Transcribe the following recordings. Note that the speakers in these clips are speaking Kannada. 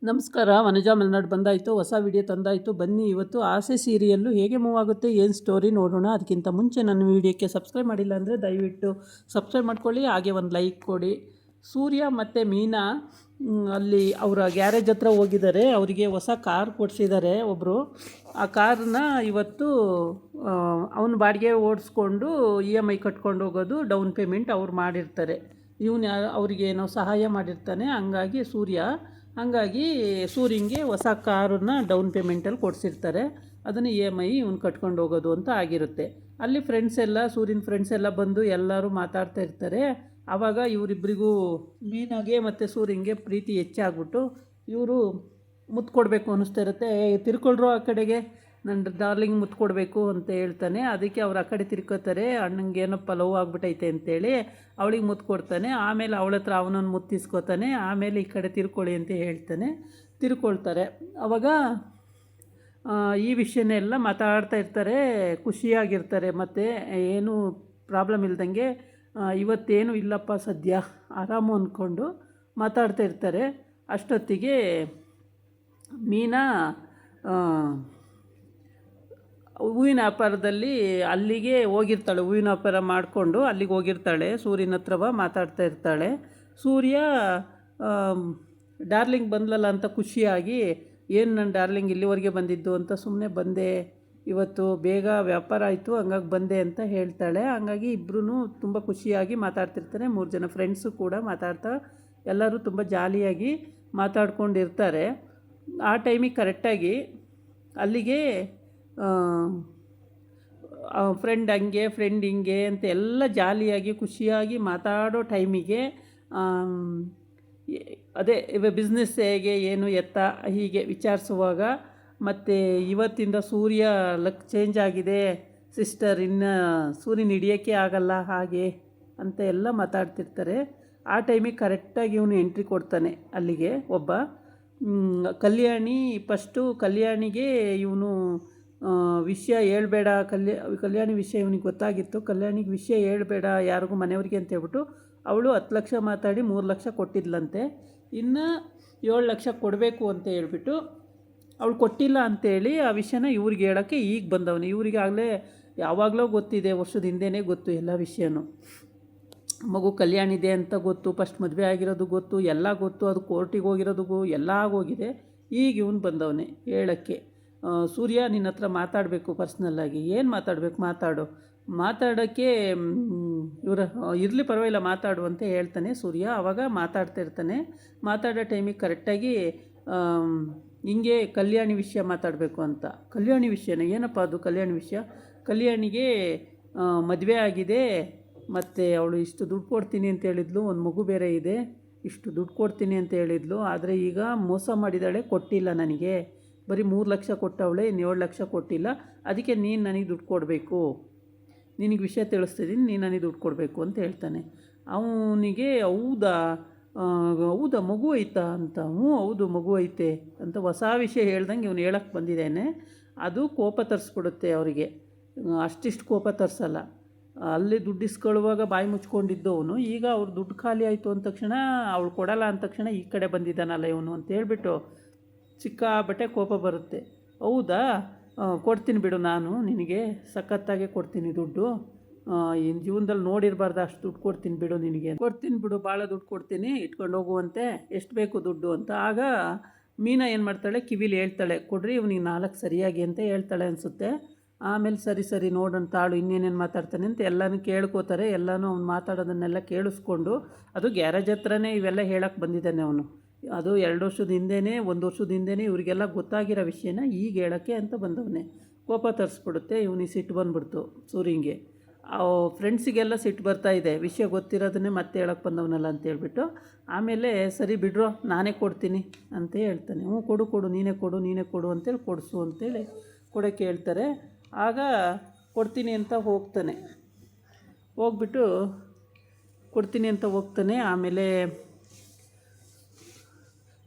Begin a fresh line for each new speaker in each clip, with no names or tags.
ನಮಸ್ಕಾರ. ವನಜಾ ಮಲೆನಾಡು ಬಂದಾಯಿತು, ಹೊಸ ವಿಡಿಯೋ ತಂದಾಯಿತು. ಬನ್ನಿ ಇವತ್ತು ಆಸೆ ಸೀರಿಯಲ್ಲು ಹೇಗೆ ಮೂವ್ ಆಗುತ್ತೆ, ಏನು ಸ್ಟೋರಿ ನೋಡೋಣ. ಅದಕ್ಕಿಂತ ಮುಂಚೆ ನನ್ನ ವಿಡಿಯೋಕ್ಕೆ ಸಬ್ಸ್ಕ್ರೈಬ್ ಮಾಡಿಲ್ಲ ಅಂದರೆ ದಯವಿಟ್ಟು ಸಬ್ಸ್ಕ್ರೈಬ್ ಮಾಡ್ಕೊಳ್ಳಿ, ಹಾಗೆ ಒಂದು ಲೈಕ್ ಕೊಡಿ. ಸೂರ್ಯ ಮತ್ತು ಮೀನಾ ಅಲ್ಲಿ ಅವರ ಗ್ಯಾರೇಜ್ ಹತ್ರ ಹೋಗಿದ್ದಾರೆ. ಅವರಿಗೆ ಹೊಸ ಕಾರ್ ಕೊಡಿಸಿದ್ದಾರೆ ಒಬ್ಬರು. ಆ ಕಾರನ್ನ ಇವತ್ತು ಅವನ ಬಾಡಿಗೆ ಓಡಿಸ್ಕೊಂಡು EMI ಕಟ್ಕೊಂಡು ಹೋಗೋದು, ಡೌನ್ ಪೇಮೆಂಟ್ ಅವ್ರು ಮಾಡಿರ್ತಾರೆ. ಇವನು ಅವರಿಗೇನೋ ಸಹಾಯ ಮಾಡಿರ್ತಾನೆ. ಹಂಗಾಗಿ ಸೂರ್ಯಂಗೆ ಹೊಸ ಕಾರನ್ನು ಡೌನ್ ಪೇಮೆಂಟಲ್ಲಿ ಕೊಡಿಸಿರ್ತಾರೆ. ಅದನ್ನು EMI ಇವನು ಕಟ್ಕೊಂಡು ಹೋಗೋದು ಅಂತ ಆಗಿರುತ್ತೆ. ಅಲ್ಲಿ ಸೂರ್ಯನ ಫ್ರೆಂಡ್ಸ್ ಎಲ್ಲ ಬಂದು ಎಲ್ಲರೂ ಮಾತಾಡ್ತಾ ಇರ್ತಾರೆ. ಆವಾಗ ಇವರಿಬ್ಬರಿಗೂ ಮೀನಾಗೆ ಮತ್ತು ಸೂರ್ಯಂಗೆ ಪ್ರೀತಿ ಹೆಚ್ಚಾಗ್ಬಿಟ್ಟು ಇವರು ಮುತ್ತು ಕೊಡಬೇಕು ಅನ್ನಿಸ್ತಾ ಇರುತ್ತೆ. ತಿರ್ಕೊಳ್ರು ಆ ಕಡೆಗೆ, ನನ್ನ ಡಾರ್ಲಿಂಗ್ ಮುತ್ತು ಕೊಡಬೇಕು ಅಂತ ಹೇಳ್ತಾನೆ. ಅದಕ್ಕೆ ಅವ್ರು ಆ ಕಡೆ ತಿರ್ಕೋತಾರೆ. ಅಣ್ಣಂಗೆ ಏನಪ್ಪ ಲವ್ ಆಗ್ಬಿಟ್ಟೈತೆ ಅಂತೇಳಿ ಅವಳಿಗೆ ಮುತ್ತು ಕೊಡ್ತಾನೆ. ಆಮೇಲೆ ಅವಳ ಹತ್ರ ಅವನನ್ನು ಮುತ್ತಿಸ್ಕೋತಾನೆ. ಆಮೇಲೆ ಈ ಕಡೆ ತಿರ್ಕೊಳ್ಳಿ ಅಂತ ಹೇಳ್ತಾನೆ. ತಿರ್ಕೊಳ್ತಾರೆ. ಆವಾಗ ಈ ವಿಷಯನೆಲ್ಲ ಮಾತಾಡ್ತಾ ಇರ್ತಾರೆ, ಖುಷಿಯಾಗಿರ್ತಾರೆ. ಮತ್ತು ಏನೂ ಪ್ರಾಬ್ಲಮ್ ಇಲ್ದಂಗೆ ಇವತ್ತೇನು ಇಲ್ಲಪ್ಪ ಸದ್ಯ ಆರಾಮು ಅಂದ್ಕೊಂಡು ಮಾತಾಡ್ತಾ ಇರ್ತಾರೆ. ಅಷ್ಟೊತ್ತಿಗೆ ಮೀನಾ ಹೂವಿನ ವ್ಯಾಪಾರದಲ್ಲಿ ಅಲ್ಲಿಗೆ ಹೋಗಿರ್ತಾಳೆ. ಹೂವಿನ ವ್ಯಾಪಾರ ಮಾಡಿಕೊಂಡು ಅಲ್ಲಿಗೆ ಹೋಗಿರ್ತಾಳೆ. ಸೂರ್ಯನ ಹತ್ರವ ಮಾತಾಡ್ತಾ ಇರ್ತಾಳೆ. ಸೂರ್ಯ ಡಾರ್ಲಿಂಗ್ ಬಂದ್ಲಲ್ಲ ಅಂತ ಖುಷಿಯಾಗಿ, ಏನು ನನ್ನ ಡಾರ್ಲಿಂಗ್ ಇಲ್ಲಿವರೆಗೆ ಬಂದಿದ್ದು ಅಂತ ಸುಮ್ಮನೆ ಬಂದೆ, ಇವತ್ತು ಬೇಗ ವ್ಯಾಪಾರ ಆಯಿತು ಹಂಗಾಗಿ ಬಂದೆ ಅಂತ ಹೇಳ್ತಾಳೆ. ಹಂಗಾಗಿ ಇಬ್ಬರೂ ತುಂಬ ಖುಷಿಯಾಗಿ ಮಾತಾಡ್ತಿರ್ತಾರೆ. 3 ಜನ ಫ್ರೆಂಡ್ಸು ಕೂಡ ಮಾತಾಡ್ತಾ ಎಲ್ಲರೂ ತುಂಬ ಜಾಲಿಯಾಗಿ ಮಾತಾಡ್ಕೊಂಡಿರ್ತಾರೆ. ಆ ಟೈಮಿಗೆ ಕರೆಕ್ಟಾಗಿ ಅಲ್ಲಿಗೆ ಫ್ರೆಂಡ್ ಹಿಂಗೆ ಅಂತ ಎಲ್ಲ ಜಾಲಿಯಾಗಿ ಖುಷಿಯಾಗಿ ಮಾತಾಡೋ ಟೈಮಿಗೆ ಅದೇ ಬಿಸ್ನೆಸ್ ಹೇಗೆ ಏನು ಎತ್ತ ಹೀಗೆ ವಿಚಾರಿಸುವಾಗ, ಮತ್ತು ಇವತ್ತಿಂದ ಸೂರ್ಯ ಲಕ್ ಚೇಂಜ್ ಆಗಿದೆ ಸಿಸ್ಟರ್, ಇನ್ನು ಸೂರ್ಯನ ಹಿಡಿಯೋಕ್ಕೆ ಆಗಲ್ಲ ಹಾಗೆ ಅಂತ ಎಲ್ಲ ಮಾತಾಡ್ತಿರ್ತಾರೆ. ಆ ಟೈಮಿಗೆ ಕರೆಕ್ಟಾಗಿ ಇವನು ಎಂಟ್ರಿ ಕೊಡ್ತಾನೆ ಅಲ್ಲಿಗೆ. ಒಬ್ಬ ಕಲ್ಯಾಣಿಗೆ ಇವನು ವಿಷಯ ಹೇಳ್ಬೇಡ, ಕಲ್ಯಾಣಿ ವಿಷಯ ಇವನಿಗೆ ಗೊತ್ತಾಗಿತ್ತು. ಕಲ್ಯಾಣಿಗೆ ವಿಷಯ ಹೇಳ್ಬೇಡ ಯಾರಿಗೂ, ಮನೆಯವ್ರಿಗೆ ಅಂತ ಹೇಳ್ಬಿಟ್ಟು ಅವಳು 10 ಲಕ್ಷ ಮಾತಾಡಿ 3 ಲಕ್ಷ ಕೊಟ್ಟಿದ್ಲಂತೆ. ಇನ್ನು 7 ಲಕ್ಷ ಕೊಡಬೇಕು ಅಂತ ಹೇಳ್ಬಿಟ್ಟು ಅವಳು ಕೊಟ್ಟಿಲ್ಲ ಅಂತೇಳಿ ಆ ವಿಷಯನ ಇವ್ರಿಗೆ ಹೇಳೋಕ್ಕೆ ಈಗ ಬಂದವನು. ಇವರಿಗಾಗಲೇ ಯಾವಾಗಲೂ ಗೊತ್ತಿದೆ, ವರ್ಷದ ಹಿಂದೆಯೇ ಗೊತ್ತು ಎಲ್ಲ ವಿಷಯನೂ. ಮಗು ಕಲ್ಯಾಣಿದೆ ಅಂತ ಗೊತ್ತು, ಫಸ್ಟ್ ಮದುವೆ ಆಗಿರೋದು ಗೊತ್ತು, ಎಲ್ಲ ಗೊತ್ತು, ಅದು ಕೋರ್ಟಿಗೆ ಹೋಗಿರೋದು ಎಲ್ಲ ಆಗೋಗಿದೆ. ಈಗ ಇವನು ಬಂದವನೇ ಹೇಳೋಕ್ಕೆ, ಸೂರ್ಯ ನಿನ್ನ ಹತ್ರ ಮಾತಾಡಬೇಕು ಪರ್ಸ್ನಲ್ಲಾಗಿ. ಏನು ಮಾತಾಡಬೇಕು, ಮಾತಾಡೋಕ್ಕೆ ಇರಲಿ ಪರವಾಗಿಲ್ಲ ಮಾತಾಡು ಅಂತ ಹೇಳ್ತಾನೆ ಸೂರ್ಯ. ಆವಾಗ ಮಾತಾಡ್ತಾ ಇರ್ತಾನೆ. ಮಾತಾಡೋ ಟೈಮಿಗೆ ಕರೆಕ್ಟಾಗಿ ಹಿಂಗೆ ಕಲ್ಯಾಣಿ ವಿಷಯ ಮಾತಾಡಬೇಕು ಅಂತ. ಕಲ್ಯಾಣಿ ವಿಷಯನ ಏನಪ್ಪ ಅದು ಕಲ್ಯಾಣಿ ವಿಷಯ? ಕಲ್ಯಾಣಿಗೆ ಮದುವೆ ಆಗಿದೆ, ಮತ್ತು ಅವಳು ಇಷ್ಟು ದುಡ್ಡು ಕೊಡ್ತೀನಿ ಅಂತ ಹೇಳಿದ್ಲು, ಒಂದು ಮಗು ಬೇರೆ ಇದೆ, ಇಷ್ಟು ದುಡ್ಡು ಕೊಡ್ತೀನಿ ಅಂತ ಹೇಳಿದ್ಲು. ಆದರೆ ಈಗ ಮೋಸ ಮಾಡಿದಾಳೆ, ಕೊಟ್ಟಿಲ್ಲ ನನಗೆ, ಬರೀ 3 ಲಕ್ಷ ಕೊಟ್ಟವಳೆ, ಇನ್ನು 7 ಲಕ್ಷ ಕೊಟ್ಟಿಲ್ಲ. ಅದಕ್ಕೆ ನೀನು ನನಗೆ ದುಡ್ಡು ಕೊಡಬೇಕು, ನಿನಗೆ ವಿಷಯ ತಿಳಿಸ್ತಿದ್ದೀನಿ, ನೀನು ನನಗೆ ದುಡ್ಡು ಕೊಡಬೇಕು ಅಂತ ಹೇಳ್ತಾನೆ. ಅವನಿಗೆ ಹೌದಾ ಮಗು ಐತಾ ಅಂತ, ಹೌದು ಮಗು ಐತೆ ಅಂತ ಹೊಸ ವಿಷಯ ಹೇಳ್ದಂಗೆ ಇವನು ಹೇಳಕ್ಕೆ ಬಂದಿದ್ದೇನೆ. ಅದು ಕೋಪ ತರಿಸ್ಬಿಡುತ್ತೆ ಅವರಿಗೆ. ಅಷ್ಟಿಷ್ಟು ಕೋಪ ತರಿಸಲ್ಲ. ಅಲ್ಲಿ ದುಡ್ಡು ಇಸ್ಕೊಳ್ಳುವಾಗ ಬಾಯಿ ಮುಚ್ಕೊಂಡಿದ್ದವನು ಈಗ ಅವ್ರು ದುಡ್ಡು ಖಾಲಿ ಆಯಿತು ಅಂದ ತಕ್ಷಣ, ಅವಳು ಕೊಡಲ್ಲ ಅಂದ ತಕ್ಷಣ ಈ ಕಡೆ ಬಂದಿದ್ದಾನಲ್ಲ ಇವನು ಅಂತ ಹೇಳ್ಬಿಟ್ಟು ಸಿಕ್ಕಾಬಟ್ಟೆ ಕೋಪ ಬರುತ್ತೆ. ಹೌದಾ, ಕೊಡ್ತೀನಿ ಬಿಡು, ನಾನು ನಿನಗೆ ಸಖತ್ತಾಗೆ ಕೊಡ್ತೀನಿ ದುಡ್ಡು, ಇನ್ನು ಜೀವನದಲ್ಲಿ ನೋಡಿರಬಾರ್ದು ಅಷ್ಟು ದುಡ್ಡು ಕೊಡ್ತೀನಿ ಬಿಡು, ನಿನಗೆ ಕೊಡ್ತೀನಿ ಬಿಡು, ಭಾಳ ದುಡ್ಡು ಕೊಡ್ತೀನಿ, ಇಟ್ಕೊಂಡು ಹೋಗುವಂತೆ, ಎಷ್ಟು ಬೇಕು ದುಡ್ಡು ಅಂತ. ಆಗ ಮೀನಾ ಏನು ಮಾಡ್ತಾಳೆ, ಕಿವಿಲಿ ಹೇಳ್ತಾಳೆ, ಕೊಡ್ರಿ ಇವನಿಗೆ 4 ಸರಿಯಾಗಿ ಅಂತ ಹೇಳ್ತಾಳೆ ಅನಿಸುತ್ತೆ. ಆಮೇಲೆ ಸರಿ ನೋಡೋಣ ತಾಳು ಇನ್ನೇನೇನು ಮಾತಾಡ್ತಾನೆ ಅಂತ ಎಲ್ಲನೂ ಕೇಳ್ಕೋತಾರೆ. ಎಲ್ಲನೂ ಅವ್ನು ಮಾತಾಡೋದನ್ನೆಲ್ಲ ಕೇಳಿಸ್ಕೊಂಡು, ಅದು ಗ್ಯಾರೇಜ್ ಹತ್ರನೇ ಇವೆಲ್ಲ ಹೇಳಕ್ಕೆ ಬಂದಿದ್ದಾನೆ ಅವನು. ಅದು 2 ವರ್ಷದ ಹಿಂದೆಯೇ 1 ವರ್ಷದ ಹಿಂದೆಯೇ ಇವರಿಗೆಲ್ಲ ಗೊತ್ತಾಗಿರೋ ವಿಷಯನ ಈಗ ಹೇಳೋಕ್ಕೆ ಅಂತ ಬಂದವನೇ. ಕೋಪ ತರಿಸ್ಬಿಡುತ್ತೆ ಇವನಿಗೆ, ಸಿಟ್ಟು ಬಂದ್ಬಿಡ್ತು ಸೂರ್ಯಂಗೆ. ಫ್ರೆಂಡ್ಸಿಗೆಲ್ಲ ಸಿಟ್ಟು ಬರ್ತಾಯಿದೆ, ವಿಷಯ ಗೊತ್ತಿರೋದನ್ನೇ ಮತ್ತೆ ಹೇಳಕ್ಕೆ ಬಂದವನಲ್ಲ ಅಂತ ಹೇಳ್ಬಿಟ್ಟು. ಆಮೇಲೆ ಸರಿ ಬಿಡ್ರೋ, ನಾನೇ ಕೊಡ್ತೀನಿ ಅಂತ ಹೇಳ್ತಾನೆ. ಕೊಡು ನೀನೇ ಕೊಡು ಅಂತೇಳಿ ಕೊಡಿಸು ಅಂತೇಳಿ ಕೊಡೋಕ್ಕೆ ಹೇಳ್ತಾರೆ. ಆಗ ಕೊಡ್ತೀನಿ ಅಂತ ಹೋಗ್ತಾನೆ. ಆಮೇಲೆ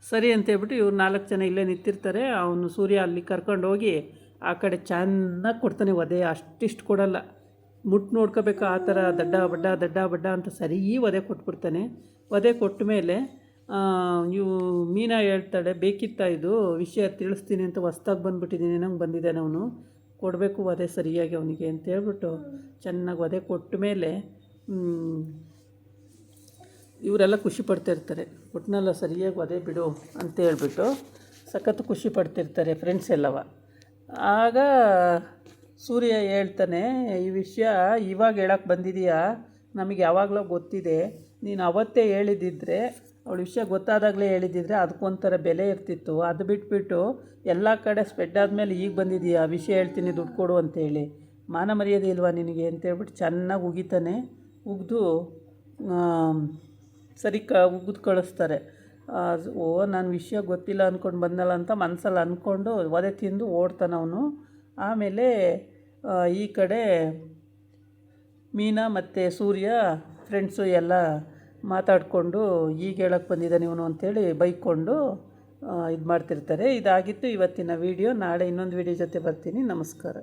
ಸರಿ ಅಂತೇಳ್ಬಿಟ್ಟು ಇವ್ರು 4 ಜನ ಇಲ್ಲೇ ನಿಂತಿರ್ತಾರೆ. ಅವನು ಸೂರ್ಯ ಅಲ್ಲಿ ಕರ್ಕೊಂಡು ಹೋಗಿ ಆ ಕಡೆ ಚೆನ್ನಾಗಿ ಕೊಡ್ತಾನೆ ಒದೆ. ಅಷ್ಟಿಷ್ಟು ಕೊಡಲ್ಲ, ಮುಟ್ಟು ನೋಡ್ಕೋಬೇಕು ಆ ಥರ ದಡ್ಡ ಬಡ್ಡ ಅಂತ ಸರಿ ಒದೆ ಕೊಟ್ಬಿಡ್ತಾನೆ. ಒದೆ ಕೊಟ್ಟ ಮೇಲೆ ಇವು ಮೀನಾ ಹೇಳ್ತಾಳೆ ಬೇಕಿತ್ತಾ ಇದು ವಿಷಯ ತಿಳಿಸ್ತೀನಿ ಅಂತ ಹೊಸ್ದಾಗಿ ಬಂದುಬಿಟ್ಟಿದ್ದೀನಿ ನಂಗೆ ಬಂದಿದ್ದಾನೆ ಅವನು ಕೊಡಬೇಕು ವಧೆ ಸರಿಯಾಗಿ ಅವನಿಗೆ ಅಂತ ಹೇಳ್ಬಿಟ್ಟು ಚೆನ್ನಾಗಿ ವಧೆ ಕೊಟ್ಟ ಮೇಲೆ ಇವರೆಲ್ಲ ಖುಷಿ ಪಡ್ತಿರ್ತಾರೆ ಕೊಟ್ಟನಲ್ಲ ಸರಿಯಾಗಿ ವಧೆ ಬಿಡು ಅಂತ ಹೇಳ್ಬಿಟ್ಟು ಸಖತ್ತು ಖುಷಿ ಪಡ್ತಿರ್ತಾರೆ ಫ್ರೆಂಡ್ಸ್ ಎಲ್ಲವ. ಆಗ ಸೂರ್ಯ ಹೇಳ್ತಾನೆ, ಈ ವಿಷಯ ಇವಾಗ ಹೇಳಕ್ಕೆ ಬಂದಿದೆಯಾ, ನಮಗೆ ಯಾವಾಗಲೂ ಗೊತ್ತಿದೆ, ನೀನು ಅವತ್ತೇ ಹೇಳಿದ್ದಿದ್ರೆ, ಅವಳ ವಿಷಯ ಗೊತ್ತಾದಾಗಲೇ ಹೇಳಿದ್ದಿದ್ರೆ ಅದಕ್ಕೊಂಥರ ಬೆಲೆ ಇರ್ತಿತ್ತು. ಅದು ಬಿಟ್ಬಿಟ್ಟು ಎಲ್ಲ ಕಡೆ ಸ್ಪ್ರೆಡ್ ಆದಮೇಲೆ ಈಗ ಬಂದಿದೆಯಾ, ವಿಷಯ ಹೇಳ್ತೀನಿ ದುಡ್ಡು ಕೊಡು ಅಂತೇಳಿ, ಮಾನ ಮರ್ಯಾದೆ ಇಲ್ವಾ ನಿನಗೆ ಅಂತೇಳ್ಬಿಟ್ಟು ಚೆನ್ನಾಗಿ ಉಗಿತಾನೆ. ಉಗಿದು ಸರಿ ಉಗಿದು ಕಳಿಸ್ತಾರೆ. ಓ ನಾನು ವಿಷಯ ಗೊತ್ತಿಲ್ಲ ಅಂದ್ಕೊಂಡು ಬಂದಲ್ಲ ಅಂತ ಮನಸ್ಸಲ್ಲಿ ಅಂದ್ಕೊಂಡು ಒದೆ ತಿಂದು ಓಡ್ತಾನೆ ಅವನು. ಆಮೇಲೆ ಈ ಕಡೆ ಮೀನಾ ಮತ್ತು ಸೂರ್ಯ ಫ್ರೆಂಡ್ಸು ಎಲ್ಲ ಮಾತಾಡಿಕೊಂಡು ಈಗ ಹೇಳಕ್ಕೆ ಬಂದಿದ್ದಾನೆ ಇವನು ಅಂಥೇಳಿ ಬೈಕೊಂಡು ಇದು ಮಾಡ್ತಿರ್ತಾರೆ. ಇದಾಗಿತ್ತು ಇವತ್ತಿನ ವೀಡಿಯೋ. ನಾಳೆ ಇನ್ನೊಂದು ವೀಡಿಯೋ ಜೊತೆ ಬರ್ತೀನಿ. ನಮಸ್ಕಾರ.